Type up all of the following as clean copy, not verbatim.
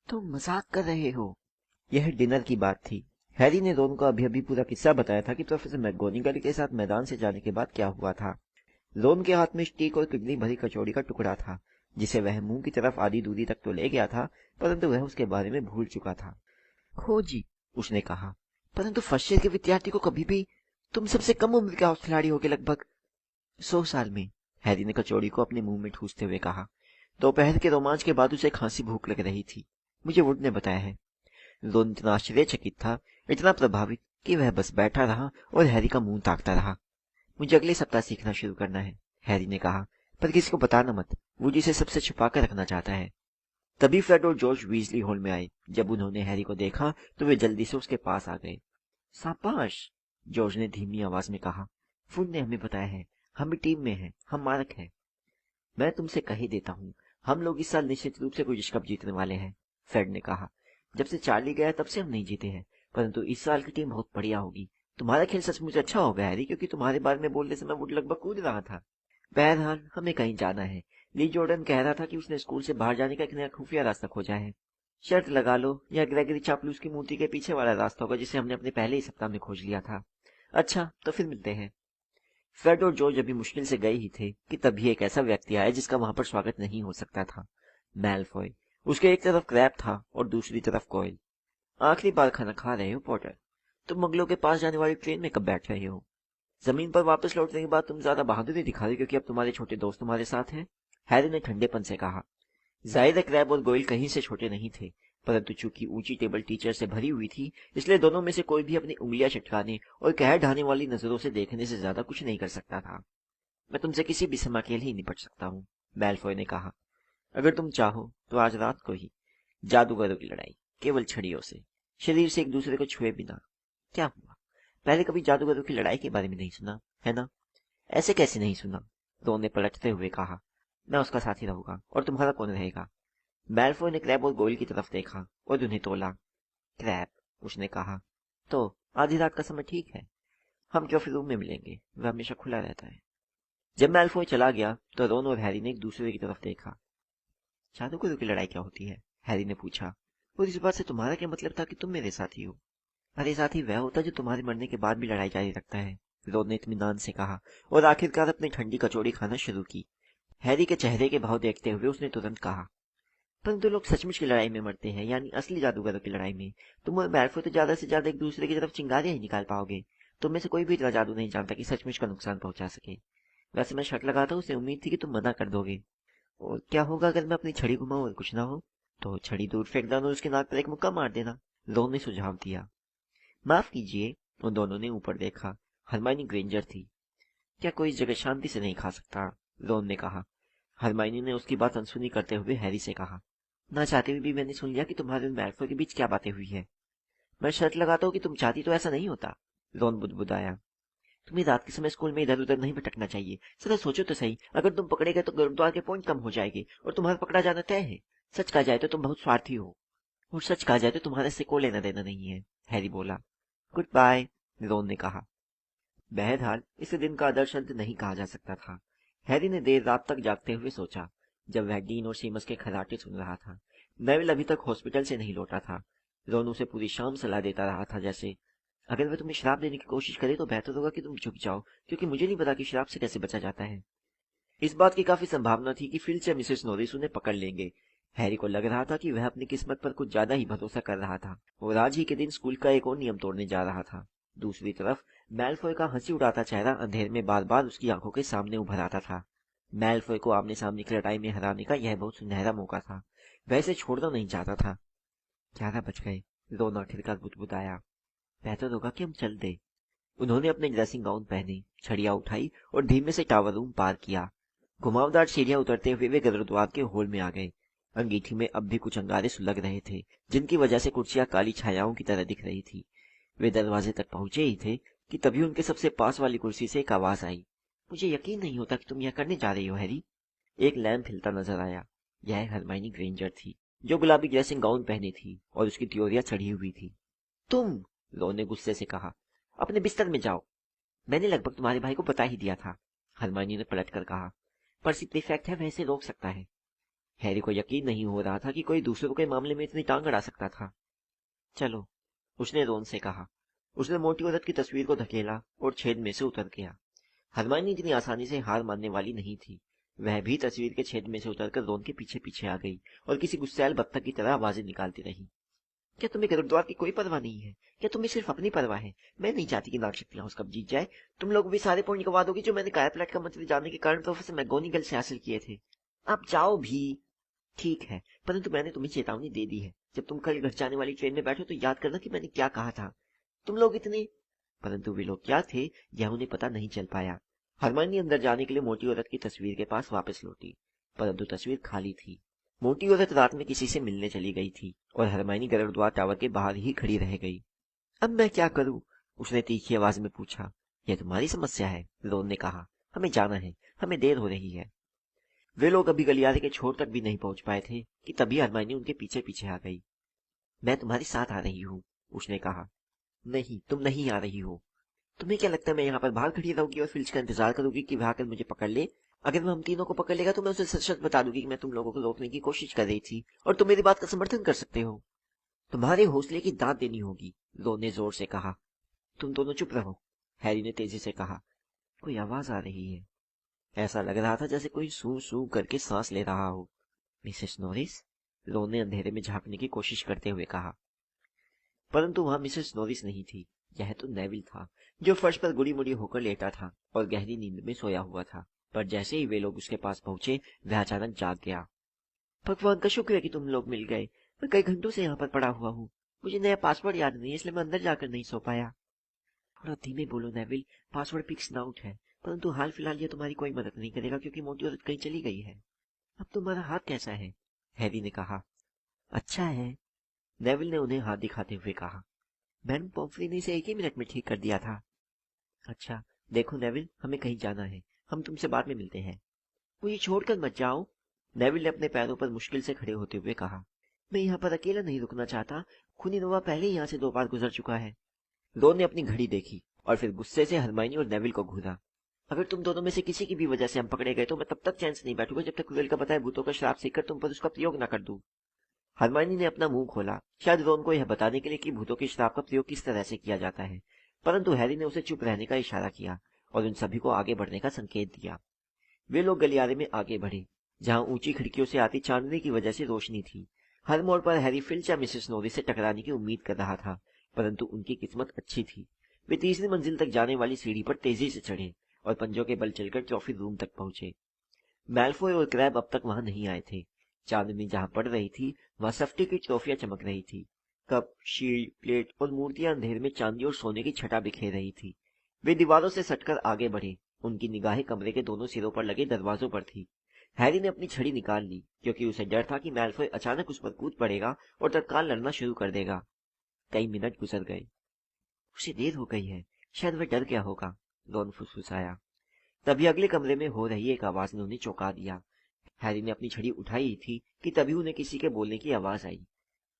तुम मजाक कर रहे हो। यह डिनर की बात थी। हैरी ने रोन को अभी अभी पूरा किस्सा बताया था कि प्रोफेसर मैगोनिगल के साथ मैदान से जाने के बाद क्या हुआ था। रोन के हाथ में स्टीक और किडनी भरी कचौड़ी का टुकड़ा था, जिसे वह मुंह की तरफ आधी दूरी तक तो ले गया था, परंतु वह उसके बारे में भूल चुका था। खोजी, उसने कहा, परंतु फर्स्ट ईयर के विद्यार्थी को कभी भी। तुम सबसे कम उम्र का खिलाड़ी होगे, लगभग 100 साल में। हैरी ने कचौड़ी को अपने मुंह में ठूसते हुए कहा। दोपहर के रोमांच के बाद उसे खांसी भूख लग रही थी, मुझे वुड ने बताया है। रोन इतना आश्चर्यचकित था, इतना प्रभावित, कि वह बस बैठा रहा और हैरी का मुंह ताकता रहा। मुझे अगले सप्ताह सीखना शुरू करना है, हैरी ने कहा, पर किसी को बताना मत। वो जिसे सबसे छुपा कर रखना चाहता है। तभी फ्रेड और जॉर्ज वीजली हॉल में आए। जब उन्होंने हैरी को देखा तो वे जल्दी से उसके पास आ गए। शाबाश, जॉर्ज ने धीमी आवाज में कहा। फुड ने हमें बताया है, हम भी टीम में हैं, हम मारक हैं। मैं तुमसे कह ही देता हूँ, हम लोग इस साल निश्चित रूप से कोई कप जीतने वाले हैं, फ्रेड ने कहा। जब से चार्ली गया तब से हम नहीं जीते हैं, परंतु इस साल की टीम बहुत बढ़िया होगी। तुम्हारा खेल सचमुच अच्छा होगा हैरी, क्योंकि तुम्हारे बारे में बोलते समय वुड लगभग कूद रहा था। बहरहाल हमें कहीं जाना है। ली जॉर्डन कह रहा था कि उसने स्कूल से बाहर जाने का एक नया खुफिया रास्ता खोजा है। शर्त लगा लो, यह ग्रेगरी चापलूस की मूर्ति के पीछे वाला रास्ता होगा, जिसे हमने अपने पहले ही सप्ताह में खोज लिया था। अच्छा, तो फिर मिलते हैं। फ्रेड और जॉर्ज अभी मुश्किल से गए ही थे कि तभी एक ऐसा व्यक्ति आया जिसका वहां पर स्वागत नहीं हो सकता था। मैलफॉय। उसके एक तरफ क्रैब था और दूसरी तरफ कोयल। आखिरी बार खाना खा रहे हो पॉटर? तुम मंगलों के पास जाने वाली ट्रेन में कब बैठ रहे हो? जमीन पर वापस लौटने के बाद तुम ज्यादा बहादुरी दिखा रहे हो, क्योंकि अब तुम्हारे छोटे दोस्त तुम्हारे साथ हैं, हैरी ने ठंडेपन से कहा। जाहिर है क्रैब और गोयल कहीं से छोटे नहीं थे, परंतु चूंकि ऊंची टेबल टीचर से भरी हुई थी, इसलिए दोनों में से कोई भी अपनी उंगलियां चटकाने और कह ढाने वाली नजरों से देखने से ज्यादा कुछ नहीं कर सकता था। मैं तुमसे किसी भी समय अकेले ही निपट सकता हूँ, मैलफॉय ने कहा। अगर तुम चाहो तो आज रात को ही। जादूगरों की लड़ाई, केवल छड़ियों से, शरीर से एक दूसरे को छुए बिना। क्या हुआ, पहले कभी जादूगरों की लड़ाई के बारे में नहीं सुना है ना? ऐसे कैसे नहीं सुना? रोन ने पलटते हुए कहा। मैं उसका साथी रहूंगा, और तुम्हारा कौन रहेगा? मैलफॉय ने क्रैब और गोयल की तरफ देखा और उन्हें तोला। क्रैब, उसने कहा, तो आधी रात का समय ठीक है। हम ट्रॉफी रूम में मिलेंगे, वह हमेशा खुला रहता है। जब मैलफॉय चला गया तो रोन और हैरी ने एक दूसरे की तरफ देखा। जादूगरों की लड़ाई क्या होती है? हैरी ने पूछा। और इस बात से तुम्हारा क्या मतलब था कि तुम मेरे साथी हो? अरे साथी वह होता है जो तुम्हारे मरने के बाद भी लड़ाई जारी रखता है, रोन ने इत्मीनान से कहा, और आखिरकार अपनी ठंडी कचौड़ी खाना शुरू की। हैरी के चेहरे के भाव देखते हुए उसने तुरंत कहा, परंतु लोग सचमुच की लड़ाई में मरते हैं, यानी असली जादूगरों की लड़ाई में। तुम और मैलफॉय तो ज्यादा से ज्यादा एक दूसरे की तरफ चिंगारियां ही निकाल पाओगे। तुम में से कोई भी इतना जादू नहीं जानता कि सचमुच का नुकसान पहुंचा सके। वैसे मैं शर्त लगाता हूँ, उसे उम्मीद थी कि तुम मना कर दोगे। और क्या होगा अगर मैं अपनी छड़ी घुमाऊं और कुछ ना हो? तो छड़ी दूर फेंक देना और उसके नाक पर एक मुक्का मार देना, रोन ने सुझाव दिया। माफ कीजिए, उन दोनों ने ऊपर देखा। हरमाइनी ग्रेंजर थी। क्या कोई इस जगह शांति से नहीं खा सकता? रोन ने कहा। हरमाइनी ने उसकी बात अनसुनी करते हुए हैरी से कहा, ना चाहते हुए भी मैंने सुन लिया कि तुम्हारे और मैलफॉय के बीच क्या बातें हुई है। मैं शर्त लगाता हूँ कि तुम चाहती तो ऐसा नहीं होता, रोन बुदबुदाया। तुम्हें रात के समय स्कूल में इधर उधर नहीं भटकना चाहिए। जरा सोचो तो सही, अगर तुम पकड़े गए तो गुरुद्वार के पॉइंट कम हो जाएंगे और तुम्हारा पकड़ा जाना तय है। सच कहा जाए तो तुम बहुत स्वार्थी हो, और सच कहा जाए तो तुम्हारे इससे कोई लेना देना नहीं है, हैरी बोला। गुड बाय, रोन ने कहा। बहरहाल इस दिन का आदर्श अंत नहीं कहा जा सकता था। हैरी ने देर रात तक जागते हुए सोचा, जब वह डीन और सीमस के खर्राटे सुन रहा था। नेविल अभी तक हॉस्पिटल से नहीं लौटा था। रोन उसे पूरी शाम सलाह देता रहा था, जैसे अगर वह तुम्हें शराब देने की कोशिश करे तो बेहतर होगा कि तुम झुक जाओ, क्योंकि मुझे नहीं पता कि शराब से कैसे बचा जाता है। इस बात की काफी संभावना थी कि फिल्च या मिसेस नॉरिस उन्हें पकड़ लेंगे। हैरी को लग रहा था कि वह अपनी किस्मत पर कुछ ज्यादा ही भरोसा कर रहा था और आज ही के दिन स्कूल का एक और नियम तोड़ने जा रहा था। दूसरी तरफ मैलफॉय का हंसी उड़ाता चेहरा अंधेर में बार बार उसकी आंखों के सामने उभर आता था। मैलफॉय को आमने सामने की लड़ाई में हराने का यह बहुत सुनहरा मौका था। वह इसे छोड़ना नहीं चाहता था। 11 बज गए, रोन आखिरकार बुदबुदाया। बेहतर होगा कि हम चल दे। उन्होंने अपने ड्रेसिंग गाउन पहने, छड़ियां उठाई और धीमे से टावर रूम पार किया। घुमावदार सीढ़ियां उतरते हुए वे गुरुद्वार के हॉल में आ गए। अंगीठी में अब भी कुछ अंगारे सुलग रहे थे, जिनकी वजह से कुर्सियां काली छायाओं की तरह दिख रही थी। वे दरवाजे तक पहुंचे ही थे कि तभी उनके सबसे पास वाली कुर्सी से एक आवाज आई। मुझे यकीन नहीं होता कि तुम यह करने जा रही हो, हैरी। एक लैंप हिलता नजर आया। यह हरमाइनी ग्रेंजर थी, जो गुलाबी ड्रेसिंग गाउन पहनी थी और उसकी त्योरियां चढ़ी हुई थी। तुम, रोन ने गुस्से से कहा, अपने बिस्तर में जाओ। मैंने लगभग तुम्हारे भाई को बता ही दिया था, हरमाइनी ने पलट कर कहा। पर्सी प्रीफेक्ट है, वह इसे रोक सकता है। हैरी को यकीन नहीं हो रहा था कि कोई दूसरों के मामले में इतनी टांग अड़ा सकता था। चलो, उसने रोन से कहा। उसने मोटी औरत की तस्वीर को धकेला और छेद में से उतर गया। हरमाइनी इतनी आसानी से हार मानने वाली नहीं थी। वह भी तस्वीर के छेद में से उतरकर रोन के पीछे पीछे आ गई और किसी गुस्सैल बत्तख की तरह आवाजें निकालती रही। क्या तुम्हें गरुड़द्वार की कोई परवाह नहीं है? क्या तुम्हें सिर्फ अपनी परवाह है? मैं नहीं चाहती कि नाग शक्ति हाउस कब जीत जाए। तुम लोग भी सारे पुण्य गवा दोगे जो मैंने कायापलट का मंत्र जानने के कारण प्रोफेसर मैगोनिगल से हासिल किए थे। आप जाओ भी। ठीक है, परंतु मैंने तुम्हें चेतावनी दे दी है। जब तुम कल घर जाने वाली ट्रेन में बैठो तो याद करना कि मैंने क्या कहा था। तुम लोग इतने परंतु वे लोग क्या थे यह उन्हें पता नहीं चल पाया। हरमाइनी अंदर जाने के लिए मोटी औरत की तस्वीर के पास वापस लौटी, परंतु तस्वीर खाली थी। मोटी औरत रात में किसी से मिलने चली गई थी और हरमाइनी गरुड़द्वार टावर के बाहर ही खड़ी रह गई। अब मैं क्या करूं? उसने तीखी आवाज में पूछा। यह तुम्हारी समस्या है, रोन ने कहा। हमें जाना है, हमें देर हो रही है। वे लोग अभी गलियारे के छोर तक भी नहीं पहुंच पाए थे कि तभी हरमाइनी उनके पीछे पीछे आ गई। मैं तुम्हारे साथ आ रही हूँ, उसने कहा। नहीं, तुम नहीं आ रही हो। तुम्हें क्या लगता है मैं यहाँ पर बाहर खड़ी रहूंगी और फिल्च का इंतजार करूंगी कि वह आकर मुझे पकड़ ले? अगर वह हम तीनों को पकड़ लेगा तो मैं उसे सच सच बता दूंगी कि मैं तुम लोगों को रोकने की कोशिश कर रही थी और तुम मेरी बात का समर्थन कर सकते हो। तुम्हारे हौसले की दाद देनी होगी, रोन ने जोर से कहा। तुम दोनों चुप रहो, हैरी ने तेजी से कहा। कोई आवाज आ रही है। ऐसा लग रहा था जैसे कोई सू सू करके सांस ले रहा हो। Mrs Norris? रोन ने अंधेरे में झांकने की कोशिश करते हुए कहा। परंतु वहां मिसेस नॉरिस नहीं थी। यह तो नेविल था, जो फर्श पर गुड़ी मुड़ी होकर लेटा था और गहरी नींद में सोया हुआ था। पर जैसे ही वे लोग उसके पास पहुंचे, वह अचानक जाग गया। भगवान का शुक्र है कि तुम लोग मिल गए। मैं कई घंटों से यहाँ पर पड़ा हुआ हूँ। मुझे नया पासवर्ड याद नहीं है, इसलिए मैं अंदर जाकर नहीं सो पाया। थोड़ा धीमे बोलो नेविल, पासवर्ड पिक्स नाउट है। परंतु हाल फिलहाल यह तुम्हारी कोई मदद नहीं करेगा क्योंकि मोटी औरत कहीं चली गई है। अब तुम्हारा हाथ कैसा है? हैरी ने कहा। अच्छा है, नेविल ने उन्हें हाथ दिखाते हुए कहा। मैडम पॉम्फ्री ने इसे 1 ही मिनट में ठीक कर दिया था। अच्छा, देखो नेविल, हमें कहीं जाना है। हम तुमसे बाद में मिलते हैं। मुझे छोड़कर मत जाओ, नेविल ने अपने पैरों पर मुश्किल से खड़े होते हुए कहा। मैं यहाँ पर अकेला नहीं रुकना चाहता। खूनी नोवा पहले ही यहाँ से 2 बार गुजर चुका है। रोन ने अपनी घड़ी देखी और फिर गुस्से से हरमाइनी और नेविल को घूरा। अगर तुम दोनों में से किसी की भी वजह से हम पकड़े गए तो मैं तब तक चैन से नहीं बैठूंगा जब तक क्रूएल का बताए भूतों का श्राप सीखकर तुम पर उसका प्रयोग न कर दूं। हरमाइनी ने अपना मुंह खोला, शायद रोन को यह बताने के लिए कि भूतों के श्राप का प्रयोग किस तरह से किया जाता है, परंतु हैरी ने उसे चुप रहने का इशारा किया और उन सभी को आगे बढ़ने का संकेत दिया। वे लोग गलियारे में आगे बढ़े, जहां ऊंची खिड़कियों से आती चांदनी की वजह से रोशनी थी। हर मोड़ पर हैरी फिल्च या मिसेस नॉरिस से टकराने की उम्मीद कर रहा था, परंतु उनकी किस्मत अच्छी थी। वे तीसरी मंजिल तक जाने वाली सीढ़ी पर तेजी से चढ़े और पंजों के बल चलकर ट्रॉफी रूम तक पहुंचे। मैल्फॉय और क्रैब अब तक वहां नहीं आए थे। चांदनी जहां पड़ रही थी वहां सफ्टी की ट्रॉफियां चमक रही थी। कप, शील्ड, प्लेट और मूर्तियां अंधेरे में चांदी और सोने की छटा बिखेर रही थी। वे दीवारों से सटकर आगे बढ़े। उनकी निगाहें कमरे के दोनों सिरों पर लगे दरवाजों पर थी। हैरी ने अपनी छड़ी निकाल ली क्योंकि उसे डर था कि मैल्फॉय अचानक उस पर कूद पड़ेगा और तत्काल लड़ना शुरू कर देगा। कई मिनट गुजर गए। उसे देर हो गई है, शायद वह डर गया होगा, रॉन फुसफुसाया। तभी अगले कमरे में हो रही एक आवाज ने उन्हें चौंका दिया। हैरी ने अपनी छड़ी उठाई ही थी कि तभी उन्हें किसी के बोलने की आवाज आई,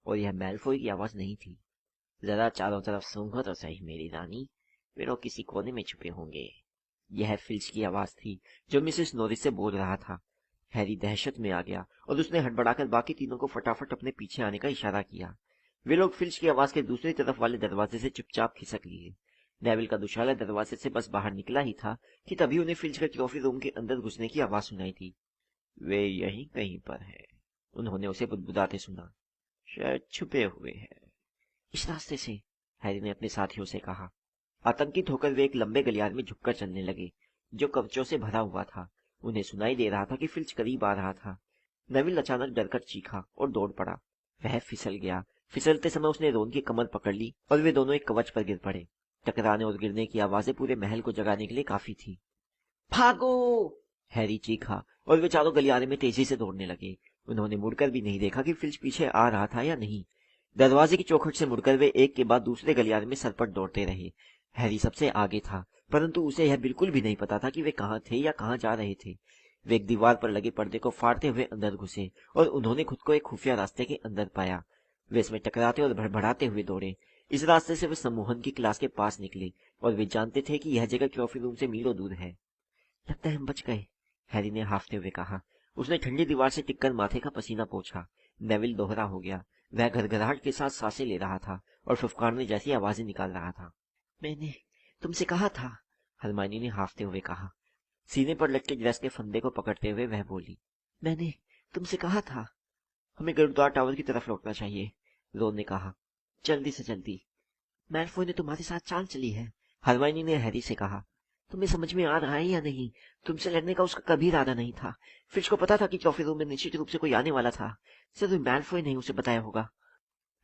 और यह मैल्फॉय की आवाज नहीं थी। जरा चारों तरफ सूंघो तो सही मेरी रानी, वे लोग किसी कोने में छुपे होंगे। यह फिल्च की आवाज थी जो मिसेस नॉरिस से बोल रहा था। हैरी दहशत में आ गया और उसने हड़बड़ाकर बाकी तीनों को फटाफट अपने पीछे आने का इशारा किया। वे लोग फिल्च की आवाज के दूसरी तरफ वाले दरवाजे से चुपचाप खिसक लिए। नेविल का दुशाला दरवाजे से बस बाहर निकला ही था कि तभी उन्हें फिल्च के ट्रॉफी रूम के अंदर घुसने की आवाज सुनाई थी। वे यहीं कहीं पर है, उन्होंने उसे बुदबुदाते सुना। शायद छुपे हुए हैं। इस रास्ते से, हैरी ने अपने साथियों से कहा। आतंकित होकर वे एक लंबे गलियारे में झुककर चलने लगे, जो कवचों से भरा हुआ था। उन्हें सुनाई दे रहा था कि फिल्च करीब आ रहा था। नेविल अचानक डरकर चीखा और दौड़ पड़ा। वह फिसल गया। फिसलते समय उसने रोन की कमर पकड़ ली और वे दोनों एक कवच पर गिर पड़े। टकराने और गिरने की आवाजें पूरे महल को जगाने के लिए काफी थी। भागो! हैरी चीखा और वे चारों गलियारे में तेजी से दौड़ने लगे। उन्होंने मुड़कर भी नहीं देखा कि फिल्च पीछे आ रहा था या नहीं। दरवाजे की चौखट से मुड़कर वे एक के बाद दूसरे गलियारे में सरपट दौड़ते रहे। हैरी सबसे आगे था, परंतु उसे यह बिल्कुल भी नहीं पता था कि वे कहाँ थे या कहाँ जा रहे थे। वे एक दीवार पर लगे पर्दे को फाड़ते हुए अंदर घुसे और उन्होंने खुद को एक खुफिया रास्ते के अंदर पाया। वे इसमें टकराते और भड़बड़ाते हुए दौड़े। इस रास्ते से वे सम्मोहन की क्लास के पास निकले और वे जानते थे कि यह जगह ट्रॉफी रूम से मीलों दूर है। लगता है हम बच गए, हैरी ने हाफते हुए कहा। उसने ठंडी दीवार से टिककर माथे का पसीना पोंछा। नेविल दोहरा हो गया। वह घरघराहट के साथ सांसें ले रहा था और फुफकारने जैसी आवाजें निकाल रहा था। मैंने तुमसे कहा था, हरमाइनी ने हाफते हुए कहा। सीने पर लटके ड्रेस के फंदे को पकड़ते हुए वह बोली, मैंने तुमसे कहा था। हमें गुरुद्वारा टावर की तरफ लौटना चाहिए, रोन ने कहा, जल्दी से जल्दी। मैल्फॉय ने तुम्हारे साथ चाल चली है, हरमाइनी ने हैरी से कहा। तुम्हें समझ में आ रहा है या नहीं? तुमसे लड़ने का उसका कभी इरादा नहीं था। फिच को पता था कि ट्रॉफी रूम में निश्चित रूप से कोई आने वाला था। सिर्फ मैल्फॉय ने उसे बताया होगा।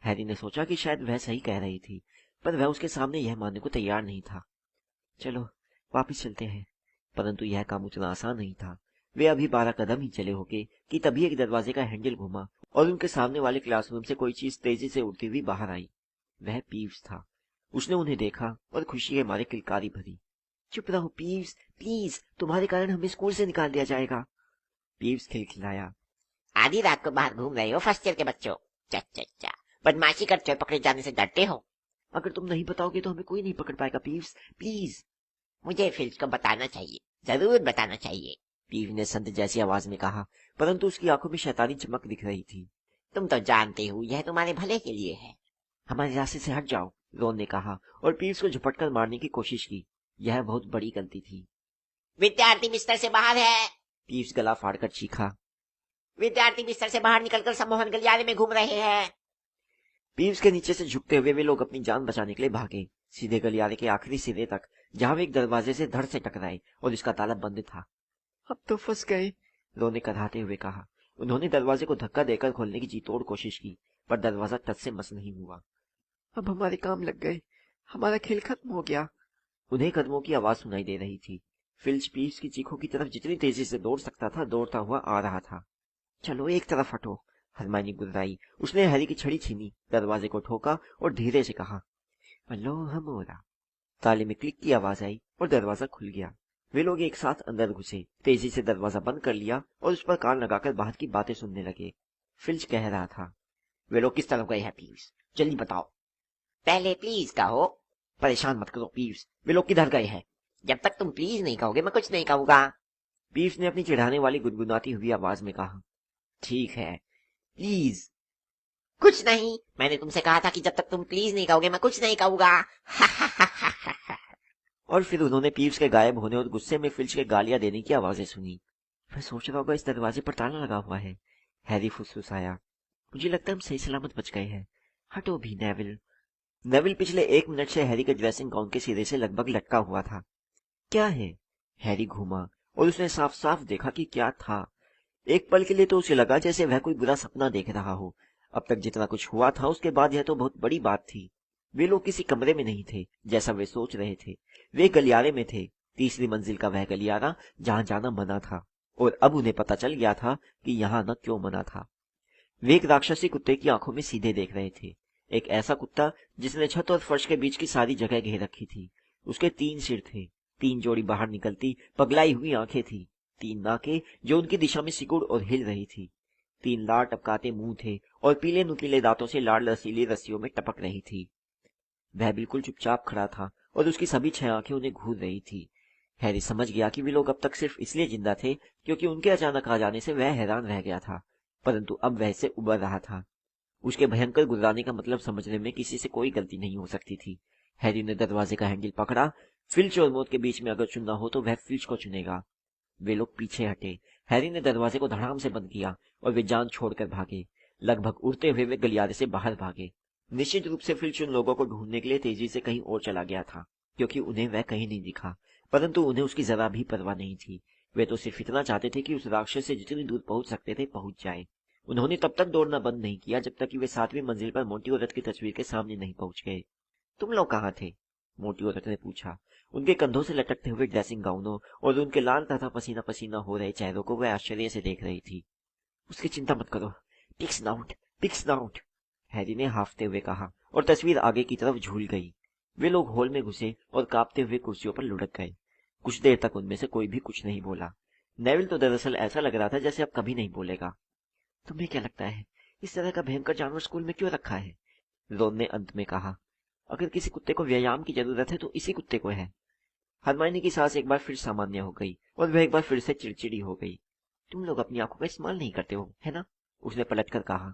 हैरी ने सोचा कि शायद वह सही कह रही थी, पर वह उसके सामने यह मानने को तैयार नहीं था। चलो वापिस चलते हैं। परंतु यह काम उतना आसान नहीं था। वे अभी 12 कदम ही चले होके कि तभी एक दरवाजे का हैंडल घुमा और उनके सामने वाले क्लासरूम से कोई चीज तेजी से उड़ती हुई बाहर आई। वह पीव्स था। उसने उन्हें देखा और खुशी के मारे किलकारी भरी। चुप रहो पीव्स, प्लीज, तुम्हारे कारण हमें स्कूल से निकाल दिया जाएगा। पीव्स खिलखिलाया। आधी रात को बाहर घूम रहे हो फर्स्ट ईयर के बच्चों। चा बदमाशी करते हो, पकड़े जाने से डरते हो। अगर तुम नहीं बताओगे तो हमें कोई नहीं पकड़ पाएगा पीव्स, प्लीज। मुझे फिल्च को बताना चाहिए, जरूर बताना चाहिए, पीव ने संत जैसी आवाज में कहा, परंतु उसकी आंखों में शैतानी चमक दिख रही थी। तुम तो जानते हो यह तुम्हारे भले के लिए है। हमारे रास्ते से हट जाओ, रोन ने कहा और पीव्स को झपटकर मारने की कोशिश की। यह बहुत बड़ी गलती थी। विद्यार्थी बिस्तर से बाहर है। पीव्स गला फाड़कर चीखा। विद्यार्थी बिस्तर से बाहर निकलकर सम्मोहन गलियारे में घूम रहे हैं। पीव्स के नीचे से झुकते हुए वे लोग अपनी जान बचाने के लिए भागे, सीधे गलियारे के आखिरी सिरे तक, जहां वे एक दरवाजे से धड़ से टकराए और इसका ताला बंद था। अब तो फंस गए, रोन ने कराहते हुए कहा। उन्होंने दरवाजे को धक्का देकर खोलने की जी तोड़ कोशिश की, पर दरवाजा टस से मस नहीं हुआ। अब हमारे काम लग गए, हमारा खेल खत्म हो गया। उन्हें कदमों की आवाज सुनाई दे रही थी। फिल्च पीव्स की चीखों की तरफ जितनी तेजी से दौड़ सकता था दौड़ता हुआ आ रहा था। चलो एक तरफ हटो, हरमाइनी गुर्राई। उसने हैरी की छड़ी छीनी, दरवाजे को ठोका और धीरे से कहा, अल्लाह मोरा। ताले में क्लिक की आवाज आई और दरवाजा खुल गया। वे लोग एक साथ अंदर घुसे, तेजी से दरवाजा बंद कर लिया और उस पर कान लगाकर बाहर की बातें सुनने लगे। फिल्च कह रहा था, वे लोग किस तरफ गए हैं पीव्स, जल्दी बताओ। पहले प्लीज कहो। परेशान मत करो पीव्स, वे लोग किधर गए हैं? जब तक तुम प्लीज नहीं कहोगे मैं कुछ नहीं कहूंगा। पीव्स ने अपनी चिढ़ाने वाली गुनगुनाती हुई आवाज में कहा। ठीक है, प्लीज। कुछ नहीं, मैंने तुमसे कहा था कि जब तक तुम प्लीज नहीं कहोगे मैं कुछ नहीं कहूंगा। और फिर उन्होंने पीव्स के गायब होने और गुस्से में फिल्च के गालियां देने की आवाजें सुनी। वह सोच रहा होगा इस दरवाजे पर ताला लगा हुआ है, हैरी फुसफुसाया। मुझे लगता है हम सही सलामत बच गए हैं। हटो भी नेविल। नेविल पिछले 1 मिनट से हैरी के ड्रेसिंग गाउन के सिरे से लगभग लटका हुआ था। क्या है? हैरी घूमा और उसने साफ साफ देखा कि क्या था। एक पल के लिए तो उसे लगा जैसे वह कोई बुरा सपना देख रहा हो। अब तक जितना कुछ हुआ था उसके बाद यह तो बहुत बड़ी बात थी। वे लोग किसी कमरे में नहीं थे जैसा वे सोच रहे थे। वे गलियारे में थे, तीसरी मंजिल का वह गलियारा जहां जाना मना था। और अब उन्हें पता चल गया था कि यहाँ न क्यों मना था। वे एक राक्षसी कुत्ते की आंखों में सीधे देख रहे थे। एक ऐसा कुत्ता जिसने छत और फर्श के बीच की सारी जगह घेर रखी थी। उसके 3 सिर थे, 3 जोड़ी बाहर निकलती पगलाई हुई आंखें थी, 3 नाकें जो उनकी दिशा में सिकुड़ और हिल रही थी, 3 लाल टपकाते मुंह थे और पीले नुकीले दांतों से लाल रसीली रस्सियों में टपक रही थी। वह बिल्कुल चुपचाप खड़ा था और उसकी सभी 6 आंखें उन्हें घूर रही थी। हैरी समझ गया कि वे लोग अब तक सिर्फ इसलिए जिंदा थे क्योंकि उनके अचानक आ जाने से वह हैरान रह गया था, परंतु अब वह से उबर रहा था। उसके भयंकर गुर्राने का मतलब समझने में किसी से कोई गलती नहीं हो सकती थी। हैरी ने दरवाजे का हैंडल पकड़ा। फिल्च और मौत के बीच में अगर चुनना हो तो वह फिल्च को चुनेगा। वे लोग पीछे हटे। हैरी ने दरवाजे को धड़ाम से बंद किया और वे जान छोड़कर भागे। लगभग उड़ते हुए वे गलियारे से बाहर भागे। निश्चित रूप से फिल्च उन लोगों को ढूंढने के लिए तेजी से कहीं और चला गया था, क्योंकि उन्हें वह कहीं नहीं दिखा, परंतु उन्हें उसकी जरा भी परवाह नहीं थी। वे तो सिर्फ इतना चाहते थे कि उस राक्षस से जितनी दूर पहुंच सकते थे पहुंच जाए। उन्होंने तब तक दौड़ना बंद नहीं किया जब तक कि वे 7वीं मंजिल पर मोटी औरत की तस्वीर के सामने नहीं पहुंच गए। तुम लोग कहाँ थे? मोटी औरत ने पूछा। उनके कंधों से लटकते हुए ड्रेसिंग गाउनों और उनके लाल तथा पसीना पसीना हो रहे चेहरों को वह आश्चर्य से देख रही थी। उसकी चिंता मत करो, पिक्स नाउट, पिक्स नाउट, हैरी ने हाफते हुए कहा और तस्वीर आगे की तरफ झूल गई। वे लोग हॉल में घुसे और कांपते हुए कुर्सियों पर लुढ़क गए। कुछ देर तक उनमें से कोई भी कुछ नहीं बोला। नेविल तो दरअसल ऐसा लग रहा था जैसे अब कभी नहीं बोलेगा। तुम्हें क्या लगता है इस तरह का भयंकर जानवर स्कूल में क्यों रखा है? रोन ने अंत में कहा। अगर किसी कुत्ते को व्यायाम की जरूरत है तो इसी कुत्ते को है। हरमाइनी की सांस एक बार फिर सामान्य हो गई और वह एक बार फिर से चिड़चिड़ी हो गई। तुम लोग अपनी आंखों का इस्तेमाल नहीं करते हो, है ना? उसने पलटकर कहा।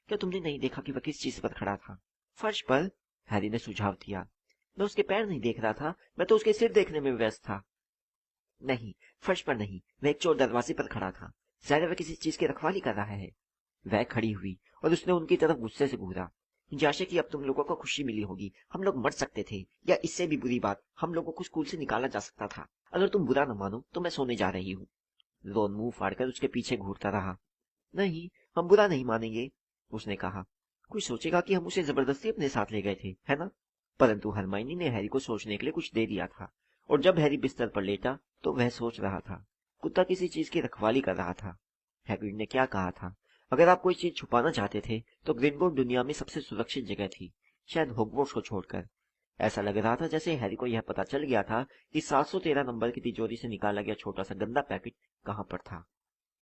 क्या तुमने नहीं देखा कि वह किस चीज पर खड़ा था? फर्श पर, हैरी ने सुझाव दिया। मैं उसके पैर नहीं देख रहा था, मैं तो उसके सिर देखने में व्यस्त था। नहीं, फर्श पर नहीं, वह एक चोर दरवाजे पर खड़ा था। शायद वह किसी चीज की रखवाली कर रहा है। वह खड़ी हुई और उसने उनकी तरफ गुस्से से घूरा। मुझे आशा कि अब तुम लोगों को खुशी मिली होगी। हम लोग मर सकते थे, या इससे भी बुरी बात, हम लोगों को स्कूल से निकाला जा सकता था। अगर तुम बुरा न मानो तो मैं सोने जा रही हूँ। रोन मुंह फाड़कर उसके पीछे घूरता रहा। नहीं, हम बुरा नहीं मानेंगे, उसने कहा। कोई सोचेगा कि हम उसे जबरदस्ती अपने साथ ले गए थे, है ना? परंतु हरमाइनी ने हैरी को सोचने के लिए कुछ दे दिया था, और जब हैरी बिस्तर पर लेटा तो वह सोच रहा था। कुत्ता किसी चीज की रखवाली कर रहा था। हैग्रिड ने क्या कहा था? अगर आप कोई चीज छुपाना चाहते थे तो ग्रिंगोल्ड दुनिया में सबसे सुरक्षित जगह थी, शायद हॉगवर्ट्स को छोड़कर। ऐसा लग रहा था जैसे हैरी को यह पता चल गया था कि 713 नंबर की तिजोरी से निकाला गया छोटा सा गंदा पैकेट कहाँ पर था।